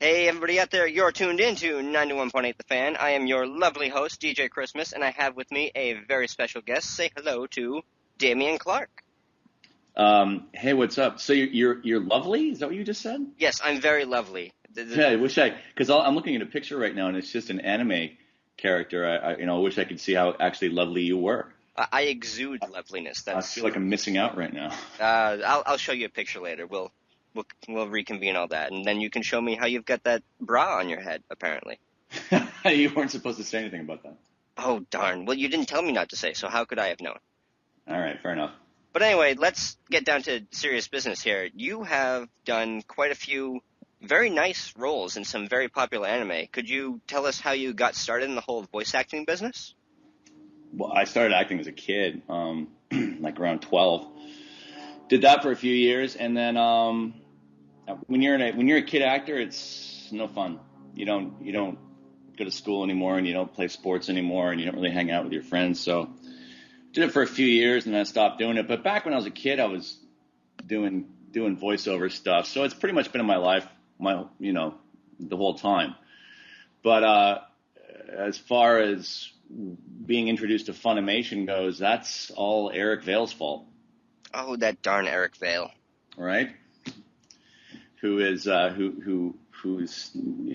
Hey, everybody out there, you're tuned in to 91.8 The Fan. I am your lovely host, DJ Christmas, and I have with me a very special guest. Say hello to Dameon Clarke. Hey, what's up? So you're lovely? Is that what you just said? Yes, I'm very lovely. Yeah, because I'm looking at a picture right now and it's just an anime character. I wish I could see how actually lovely you were. I exude loveliness. I feel like I'm missing out right now. I'll show you a picture later. We'll reconvene all that, and then you can show me how you've got that bra on your head, apparently. You weren't supposed to say anything about that. Oh, darn. Well, you didn't tell me not to say, so how could I have known? All right, fair enough. But anyway, let's get down to serious business here. You have done quite a few very nice roles in some very popular anime. Could you tell us how you got started in the whole voice acting business? Well, I started acting as a kid, like around 12. Did that for a few years, and then when you're a kid actor, it's no fun. You don't go to school anymore, and you don't play sports anymore, and you don't really hang out with your friends. So did it for a few years, and then I stopped doing it. But back when I was a kid, I was doing voiceover stuff. So it's pretty much been in my life, the whole time. But as far as being introduced to Funimation goes, that's all Eric Vale's fault. Oh, that darn Eric Vale. Right? Who is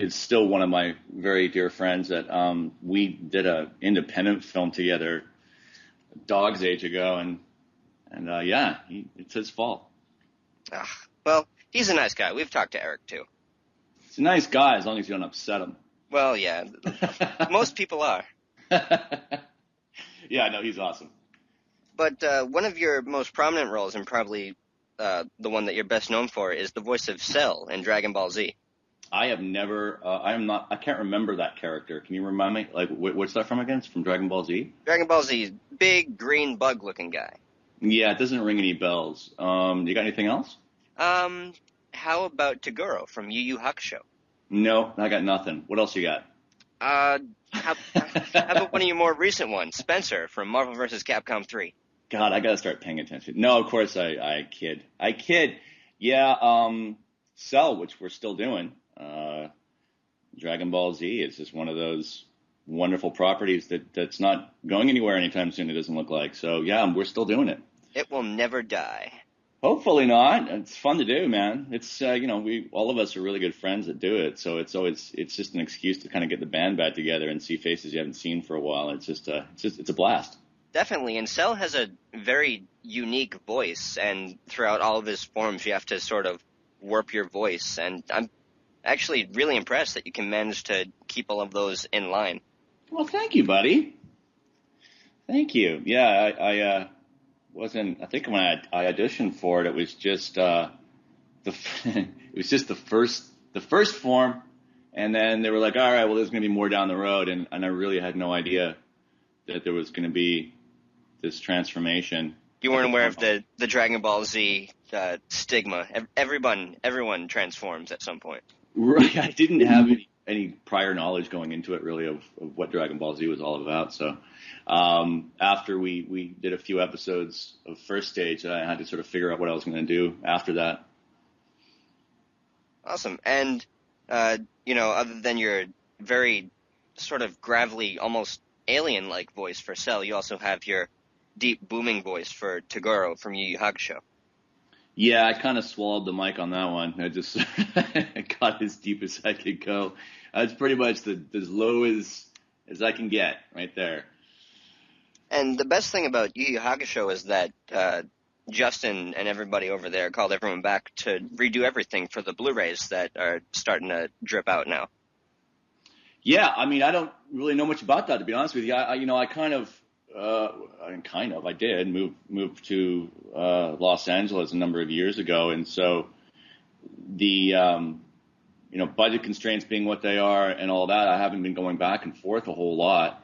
still one of my very dear friends that we did a independent film together a dog's age ago, and it's his fault. Well, he's a nice guy. We've talked to Eric too. He's a nice guy as long as you don't upset him. Well, yeah. Most people are. Yeah, no, he's awesome. But one of your most prominent roles, and probably the one that you're best known for, is the voice of Cell in Dragon Ball Z. I have never, I can't remember that character. Can you remind me? Like, what's that from again? It's from Dragon Ball Z? Dragon Ball Z, big green bug looking guy. Yeah, it doesn't ring any bells. You got anything else? How about Toguro from Yu Yu Hakusho? No, I got nothing. What else you got? How about one of your more recent ones, Spencer from Marvel vs. Capcom 3? God, I gotta start paying attention. No, of course I kid. I kid. Yeah, Cell, which we're still doing. Dragon Ball Z is just one of those wonderful properties that's not going anywhere anytime soon, it doesn't look like. So, yeah, we're still doing it. It will never die. Hopefully not. It's fun to do, man. It's, we all of us are really good friends that do it. So it's just an excuse to kind of get the band back together and see faces you haven't seen for a while. It's a blast. Definitely. And Cell has a very unique voice, and throughout all of his forms, you have to sort of warp your voice. And I'm actually really impressed that you can manage to keep all of those in line. Well, thank you, buddy. Thank you. Yeah, I wasn't. I think when I auditioned for it, it was just the first form, and then they were like, all right, well, there's going to be more down the road, and I really had no idea that there was going to be this transformation. You weren't aware of the Dragon Ball Z stigma. Everyone transforms at some point. Right. I didn't have any prior knowledge going into it, really, of what Dragon Ball Z was all about. So after we did a few episodes of First Stage, I had to sort of figure out what I was going to do after that. Awesome. And, other than your very sort of gravelly, almost alien-like voice for Cell, you also have your deep booming voice for Toguro from Yu Yu Hakusho. Yeah, I kind of swallowed the mic on that one. I just got as deep as I could go. That's pretty much as low as I can get right there. And the best thing about Yu Yu Hakusho is that Justin and everybody over there called everyone back to redo everything for the Blu-rays that are starting to drip out now. Yeah, I mean, I don't really know much about that, to be honest with you. I did move to Los Angeles a number of years ago, and so the budget constraints being what they are and all that, I haven't been going back and forth a whole lot.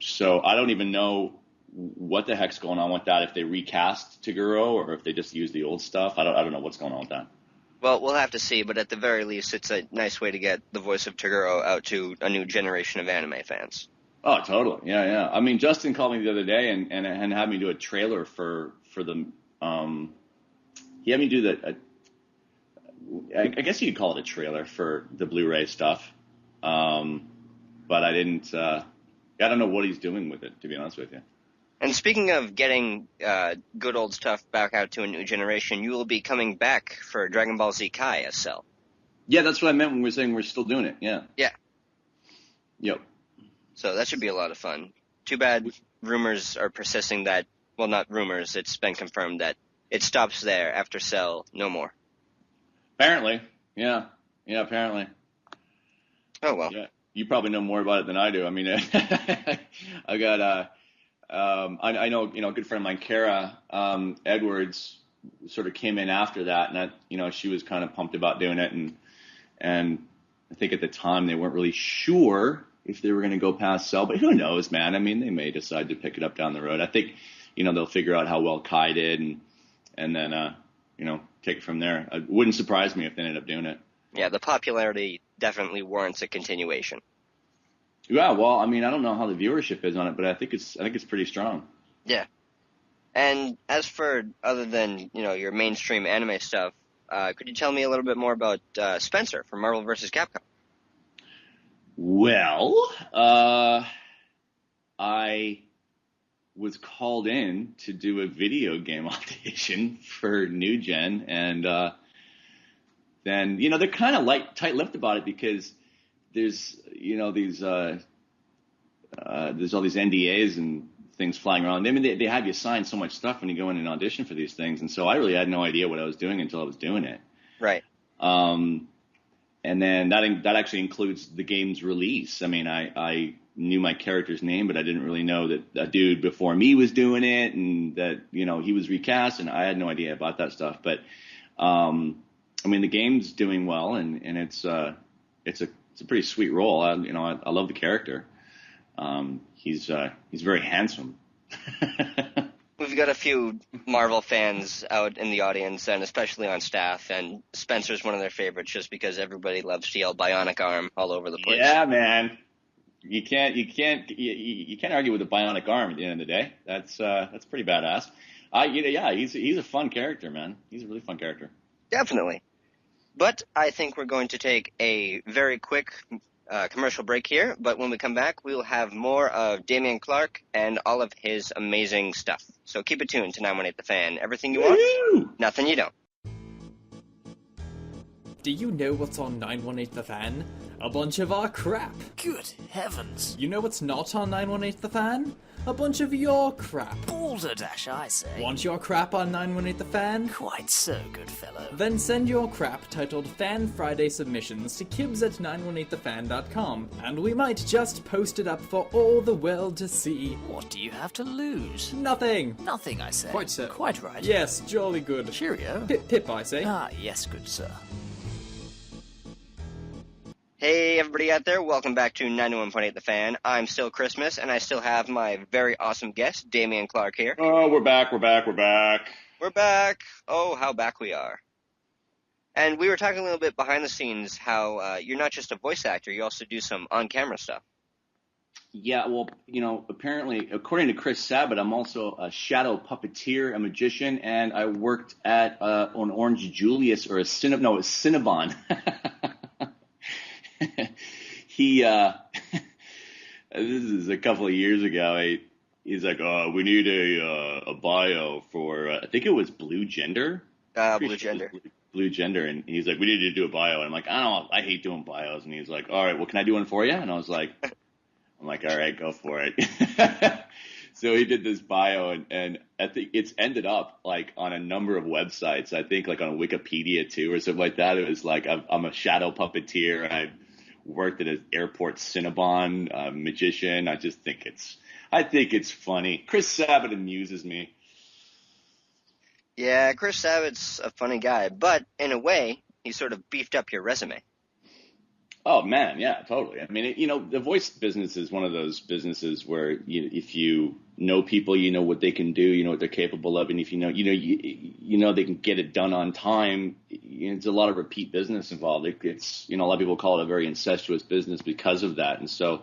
So I don't even know what the heck's going on with that, if they recast Toguro or if they just use the old stuff. I don't know what's going on with that. Well, we'll have to see, but at the very least, it's a nice way to get the voice of Toguro out to a new generation of anime fans. Oh, totally. Yeah. I mean, Justin called me the other day and had me do a trailer for the, he had me do I guess you could call it a trailer for the Blu-ray stuff. But I didn't. I don't know what he's doing with it, to be honest with you. And speaking of getting good old stuff back out to a new generation, you will be coming back for Dragon Ball Z Kai as Cell. Yeah, that's what I meant when we were saying we're still doing it. Yeah. Yeah. Yep. So that should be a lot of fun. Too bad rumors are persisting that, well, not rumors, it's been confirmed that it stops there after Cell, no more. Apparently. Yeah. Yeah, apparently. Oh, well. Yeah. You probably know more about it than I do. I mean, I got I know, a good friend of mine, Kara Edwards, sort of came in after that, and she was kind of pumped about doing it, and I think at the time they weren't really sure if they were going to go past Cell, but who knows, man? I mean, they may decide to pick it up down the road. I think, they'll figure out how well Kai did, and then take it from there. It wouldn't surprise me if they ended up doing it. Yeah, the popularity definitely warrants a continuation. Yeah, well, I mean, I don't know how the viewership is on it, but I think it's pretty strong. Yeah. And as for other than, your mainstream anime stuff, could you tell me a little bit more about Spencer from Marvel vs. Capcom? Well, I was called in to do a video game audition for New Gen, and then, they're kind of tight-lipped about it because there's, there's all these NDAs and things flying around. I mean, they have you sign so much stuff when you go in and audition for these things, and so I really had no idea what I was doing until I was doing it. Right. And then that actually includes the game's release. I mean, I knew my character's name, but I didn't really know that a dude before me was doing it, and that he was recast, and I had no idea about that stuff. But I mean, the game's doing well, and it's a pretty sweet role. I love the character. He's very handsome. We've got a few Marvel fans out in the audience, and especially on staff, and Spencer's one of their favorites just because everybody loves to yell bionic arm all over the place. Yeah, man. You can't argue with a bionic arm at the end of the day. That's pretty badass. He's a fun character, man. He's a really fun character. Definitely. But I think we're going to take a very quick commercial break here, but when we come back, we will have more of Dameon Clarke and all of his amazing stuff. So keep it tuned to 918 The Fan. Everything you want, nothing you don't. Do you know what's on 918 The Fan? A bunch of our crap. Good heavens. You know what's not on 918 The Fan? A bunch of your crap. Balderdash, I say. Want your crap on 918 The Fan? Quite so, good fellow. Then send your crap titled Fan Friday Submissions to kibs@918thefan.com, and we might just post it up for all the world to see. What do you have to lose? Nothing. Nothing, I say. Quite so. Quite right. Yes, jolly good. Cheerio. Pip, I say. Ah, yes, good sir. Hey, everybody out there. Welcome back to 91.8 The Fan. I'm still Christmas, and I still have my very awesome guest, Dameon Clarke, here. Oh, we're back. We're back. Oh, how back we are. And we were talking a little bit behind the scenes how you're not just a voice actor, you also do some on-camera stuff. Yeah, well, apparently, according to Chris Sabat, I'm also a shadow puppeteer, a magician, and I worked at on Orange Julius, or a Cinnabon. This is a couple of years ago. He's like, we need a bio for, I think it was Blue Gender. Blue Gender. Blue Gender. And he's like, we need to do a bio. And I'm like, I don't know, I hate doing bios. And he's like, all right, well, can I do one for you? And I was like, all right, go for it. So he did this bio, and I think it's ended up like on a number of websites. I think like on Wikipedia too, or something like that. It was like, I'm a shadow puppeteer. I worked at an airport Cinnabon, magician. I think it's funny. Chris Sabat amuses me. Yeah, Chris Sabat's a funny guy, but in a way, he sort of beefed up your resume. Oh man, yeah, totally. I mean, the voice business is one of those businesses where if you know people, you know what they can do, you know what they're capable of, and if you know they can get it done on time. It's a lot of repeat business involved. It's a lot of people call it a very incestuous business because of that. And so,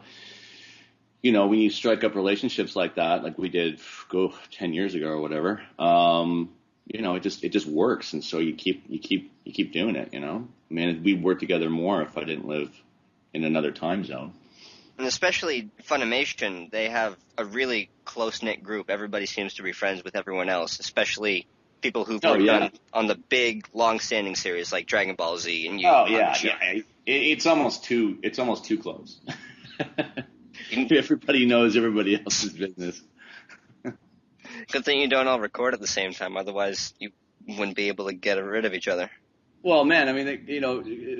when you strike up relationships like that, like we did 10 years ago or whatever, it just works. And so you keep doing it, I mean, we'd work together more if I didn't live in another time zone. And especially Funimation, they have a really close-knit group. Everybody seems to be friends with everyone else, especially people who've worked on the big, long-standing series like Dragon Ball Z and Yu. Oh, yeah. It's almost too close. Everybody knows everybody else's business. Good thing you don't all record at the same time, otherwise you wouldn't be able to get rid of each other. Well, man, I mean,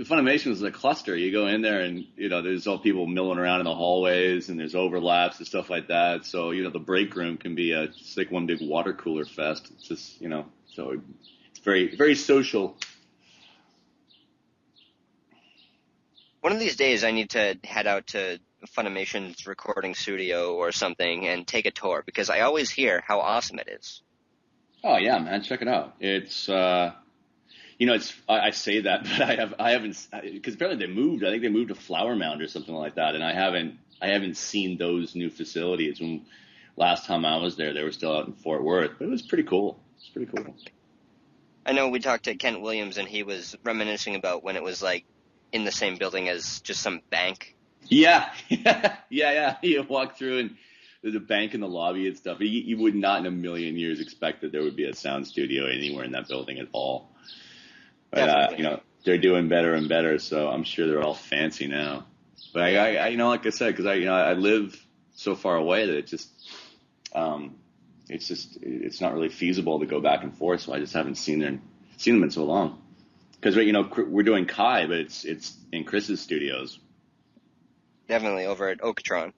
Funimation is a cluster. You go in there and, there's all people milling around in the hallways and there's overlaps and stuff like that. So, the break room can be it's like one big water cooler fest. It's just, so it's very, very social. One of these days I need to head out to Funimation's recording studio or something and take a tour because I always hear how awesome it is. Oh, yeah, man. Check it out. It's, I say that, but I haven't, because apparently they moved. I think they moved to Flower Mound or something like that, and I haven't seen those new facilities. When last time I was there, they were still out in Fort Worth, but it was pretty cool. It's pretty cool. I know we talked to Kent Williams, and he was reminiscing about when it was like in the same building as just some bank. Yeah. You walk through and there's a bank in the lobby and stuff. You would not in a million years expect that there would be a sound studio anywhere in that building at all. But, they're doing better and better, so I'm sure they're all fancy now. But I like I said, because I live so far away that it's not really feasible to go back and forth. So I just haven't seen them in so long. Because we're doing Kai, but it's in Chris's studios. Definitely over at Okatron.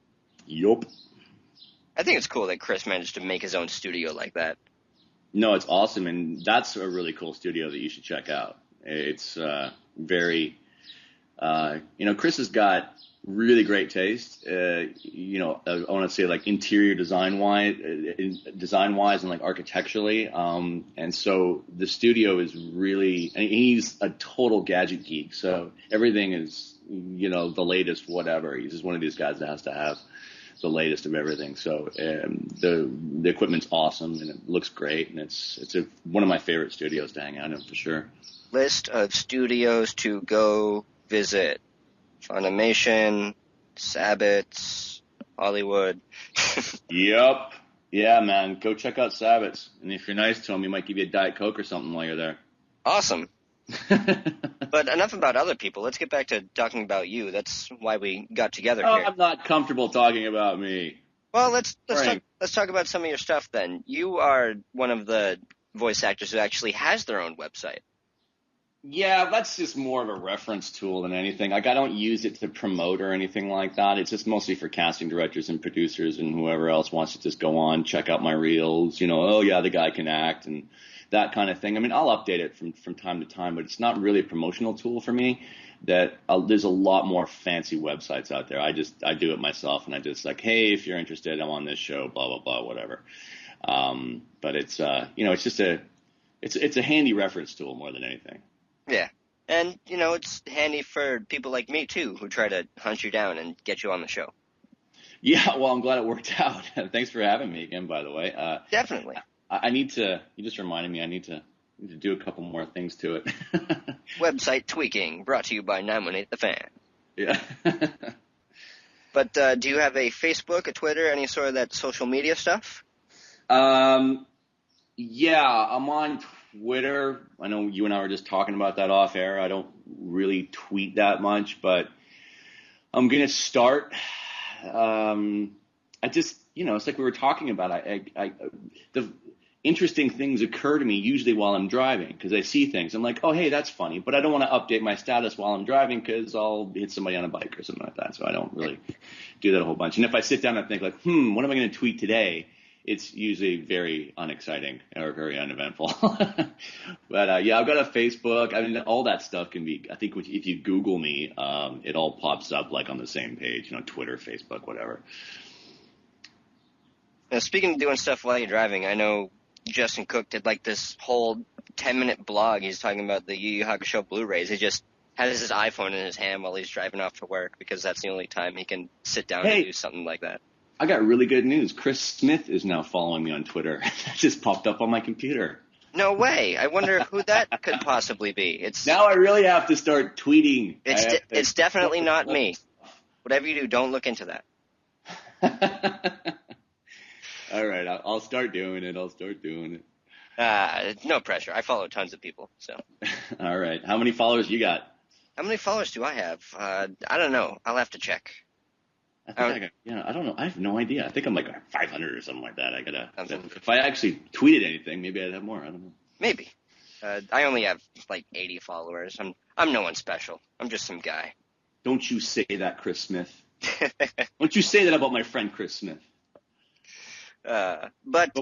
Yup. I think it's cool that Chris managed to make his own studio like that. No, it's awesome, and that's a really cool studio that you should check out. It's very, Chris has got really great taste. I want to say like interior design wise, and like architecturally. And so the studio is really, and he's a total gadget geek. So everything is, the latest, whatever. He's just one of these guys that has to have the latest of everything. So the equipment's awesome and it looks great, and it's one of my favorite studios to hang out in for sure. List of studios to go visit: Funimation, Sabbats, Hollywood. Yep. Yeah, man. Go check out Sabbats, and if you're nice to him, he might give you a Diet Coke or something while you're there. Awesome. But enough about other people. Let's get back to talking about you. That's why we got together here. I'm not comfortable talking about me. Well, let's talk about some of your stuff then. You are one of the voice actors who actually has their own website. Yeah, that's just more of a reference tool than anything. Like, I don't use it to promote or anything like that. It's just mostly for casting directors and producers and whoever else wants to just go on, check out my reels, oh yeah, the guy can act and that kind of thing. I mean, I'll update it from time to time, but it's not really a promotional tool for me. There's a lot more fancy websites out there. I do it myself, and I just like, hey, if you're interested, I'm on this show, blah blah blah, whatever. But it's it's just it's a handy reference tool more than anything. Yeah, and it's handy for people like me too, who try to hunt you down and get you on the show. Yeah, well, I'm glad it worked out. Thanks for having me again, by the way. Definitely. I need to. You just reminded me. I need to do a couple more things to it. Website tweaking brought to you by 918 The Fan. Yeah. But do you have a Facebook, a Twitter, any sort of that social media stuff? Yeah, I'm on Twitter. I know you and I were just talking about that off air. I don't really tweet that much, but I'm gonna start. I just, it's like we were talking about. The interesting things occur to me usually while I'm driving because I see things. I'm like, oh, hey, that's funny, but I don't want to update my status while I'm driving because I'll hit somebody on a bike or something like that. So I don't really do that a whole bunch. And if I sit down and think like, what am I going to tweet today? It's usually very unexciting or very uneventful. But yeah, I've got a Facebook. I mean, all that stuff can be, I think if you Google me, it all pops up like on the same page, Twitter, Facebook, whatever. Now, speaking of doing stuff while you're driving, I know Justin Cook did like this whole 10-minute blog. He's talking about the Yu Yu Hakusho Blu-rays. He just has his iPhone in his hand while he's driving off to work because that's the only time he can sit down and do something like that. I got really good news. Chris Smith is now following me on Twitter. That just popped up on my computer. No way. I wonder who that could possibly be. It's Now I really have to start tweeting. it's definitely not me. Whatever you do, don't look into that. All right, I'll start doing it. No pressure. I follow tons of people. So, All right. How many followers you got? how many followers do I have? I don't know. I'll have to check. I don't know. I have no idea. I think I'm like 500 or something like that. Something. If I actually tweeted anything, maybe I'd have more. I don't know. Maybe. I only have like 80 followers. I'm no one special. I'm just some guy. Don't you say that, Chris Smith. Don't you say that about my friend Chris Smith. But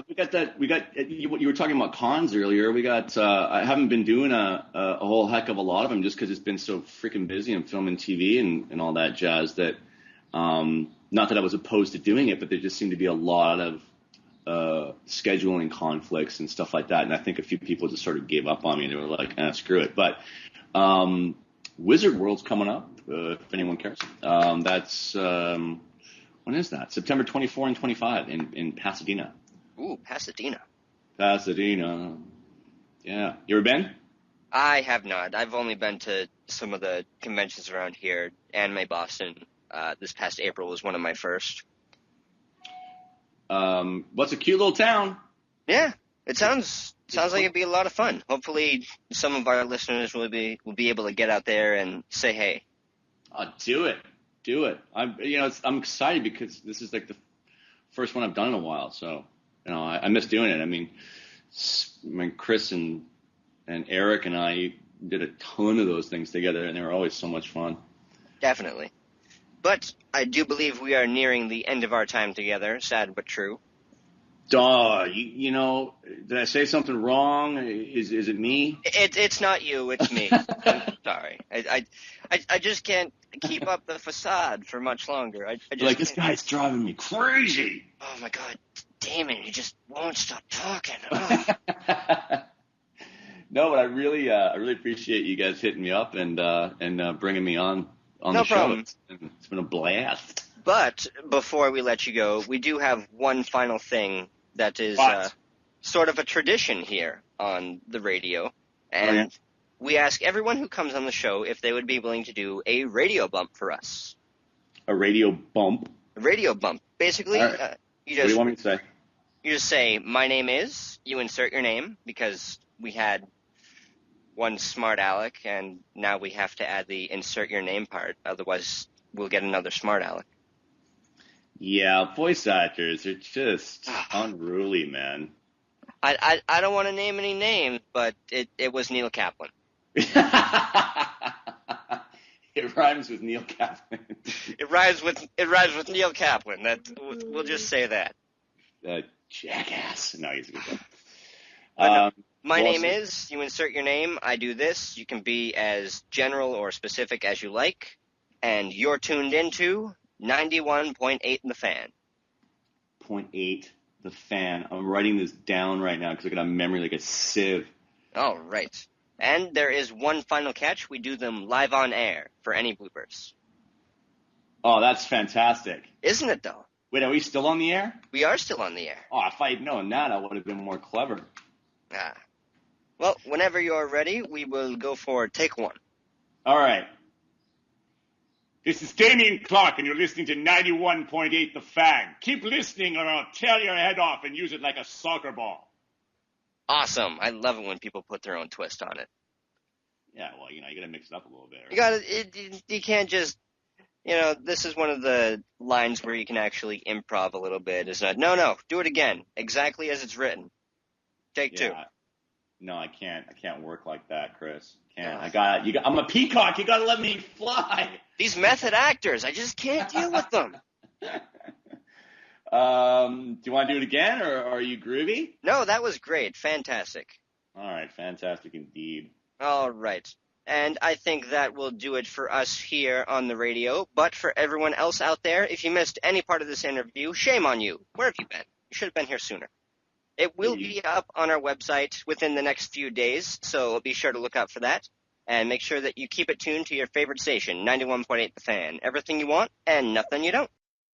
you were talking about cons earlier. I haven't been doing a whole heck of a lot of them just because it's been so freaking busy. I'm filming TV and all that jazz that, not that I was opposed to doing it, but there just seemed to be a lot of scheduling conflicts and stuff like that. And I think a few people just sort of gave up on me. They were like, screw it. But Wizard World's coming up, if anyone cares. That's when is that? September 24 and 25 in Pasadena. Ooh, Pasadena. Pasadena. Yeah. You ever been? I have not. I've only been to some of the conventions around here. Anime Boston. This past April was one of my first. What's a cute little town? Yeah, it sounds like it'd be a lot of fun. Hopefully, some of our listeners will be able to get out there and say hey. Do it. I'm excited because this is like the first one I've done in a while. So I miss doing it. I mean, Chris and Eric and I did a ton of those things together, and they were always so much fun. Definitely. But I do believe we are nearing the end of our time together, sad but true. Duh, did I say something wrong? Is it me? It's not you, it's me. I'm sorry. I just can't keep up the facade for much longer. I just this guy's driving me crazy. Oh my God, Dameon, he just won't stop talking. No, but I really appreciate you guys hitting me up and bringing me on no the show. Problem. It's been a blast. But before we let you go, we do have one final thing that is sort of a tradition here on the radio. And we ask everyone who comes on the show if they would be willing to do a radio bump for us. A radio bump? A radio bump. Basically, right. what do you want me to say? You just say, my name is, you insert your name, because we had one smart aleck, and now we have to add the insert your name part. Otherwise, we'll get another smart aleck. Yeah, voice actors are just unruly, man. I don't want to name any names, but it was Neil Kaplan. It rhymes with Neil Kaplan. It rhymes with Neil Kaplan. We'll just say that. Jackass. No, he's a good guy. My name is, you insert your name, I do this. You can be as general or specific as you like. And you're tuned into 91.8 The Fan. 0.8 The Fan. I'm writing this down right now because I got a memory like a sieve. All right. And there is one final catch. We do them live on air for any bloopers. Oh, that's fantastic. Isn't it, though? Wait, are we still on the air? We are still on the air. Oh, if I had known that, I would have been more clever. Well, whenever you're ready, we will go for take one. All right. This is Dameon Clarke, and you're listening to 91.8 The Fan. Keep listening, or I'll tear your head off and use it like a soccer ball. Awesome. I love it when people put their own twist on it. Yeah, well, you got to mix it up a little bit. Right? You can't just, this is one of the lines where you can actually improv a little bit. It's not, no, do it again. Exactly as it's written. Take two. No, I can't. I can't work like that, Chris. Can't. I'm a peacock. You got to let me fly. These method actors, I just can't deal with them. Do you want to do it again, or are you groovy? No, that was great. Fantastic. All right, fantastic indeed. All right. And I think that will do it for us here on the radio. But for everyone else out there, if you missed any part of this interview, shame on you. Where have you been? You should have been here sooner. It will be up on our website within the next few days, so be sure to look out for that. And make sure that you keep it tuned to your favorite station, 91.8 The Fan. Everything you want and nothing you don't.